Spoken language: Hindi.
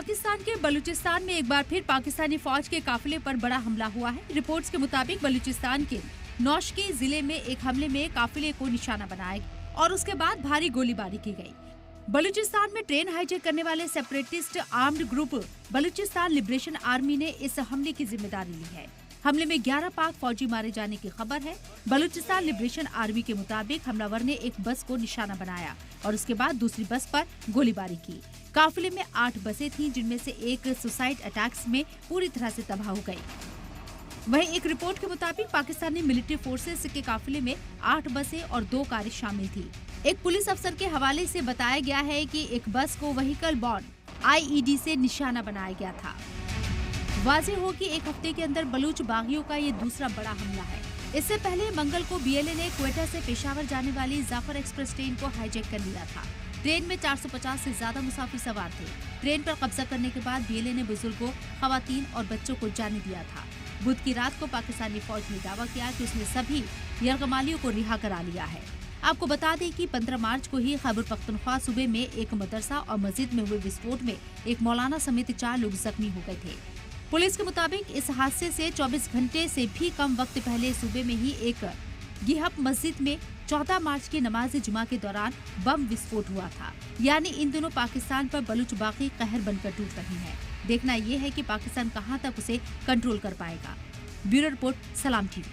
पाकिस्तान के बलूचिस्तान में एक बार फिर पाकिस्तानी फौज के काफिले पर बड़ा हमला हुआ है। रिपोर्ट्स के मुताबिक बलूचिस्तान के नौशकी जिले में एक हमले में काफिले को निशाना बनाया गया और उसके बाद भारी गोलीबारी की गई। बलूचिस्तान में ट्रेन हाईजैक करने वाले separatist armed group Balochistan liberation army ने इस हमले की जिम्मेदारी ली है। हमले में 11 पाक फौजी मारे जाने की खबर है। बलूचिस्तान लिबरेशन आर्मी के मुताबिक हमलावर ने एक बस को निशाना बनाया और उसके बाद दूसरी बस पर गोलीबारी की। काफिले में 8 बसें थीं, जिनमें से एक सुसाइड अटैक्स में पूरी तरह से तबाह हो गई। वहीं एक रिपोर्ट के मुताबिक पाकिस्तानी मिलिट्री फोर्सेस के काफिले में 8 बसें और 2 कारें शामिल थी। एक पुलिस अफसर के हवाले से बताया गया है कि एक बस को व्हीकल बॉर्न IED से निशाना बनाया गया था। वाज़ेह हो कि एक हफ्ते के अंदर बलूच बागियों का ये दूसरा बड़ा हमला है। इससे पहले मंगल को BLA ने क्वेटा से पेशावर जाने वाली जाफर एक्सप्रेस ट्रेन को हाईजैक कर लिया था। ट्रेन में 450 से ज्यादा मुसाफिर सवार थे। ट्रेन पर कब्जा करने के बाद BLA ने बुजुर्गों, खवातीन और बच्चों को जाने दिया था। बुध की रात को पाकिस्तानी फौज ने दावा किया कि उसने सभी यरगमालियों को रिहा करा लिया है। आपको बता दें कि 15 मार्च को ही खैबर पख्तूनख्वा सूबे में एक मदरसा और मस्जिद में हुए विस्फोट में एक मौलाना समेत 4 लोग जख्मी हो गए थे। पुलिस के मुताबिक इस हादसे से 24 घंटे से भी कम वक्त पहले सूबे में ही एक गिहप मस्जिद में 14 मार्च की नमाज जुमा के दौरान बम विस्फोट हुआ था। यानी इन दिनों पाकिस्तान पर बलूच बागी कहर बनकर टूट रही है। देखना ये है कि पाकिस्तान कहां तक उसे कंट्रोल कर पाएगा। ब्यूरो रिपोर्ट, सलाम TV।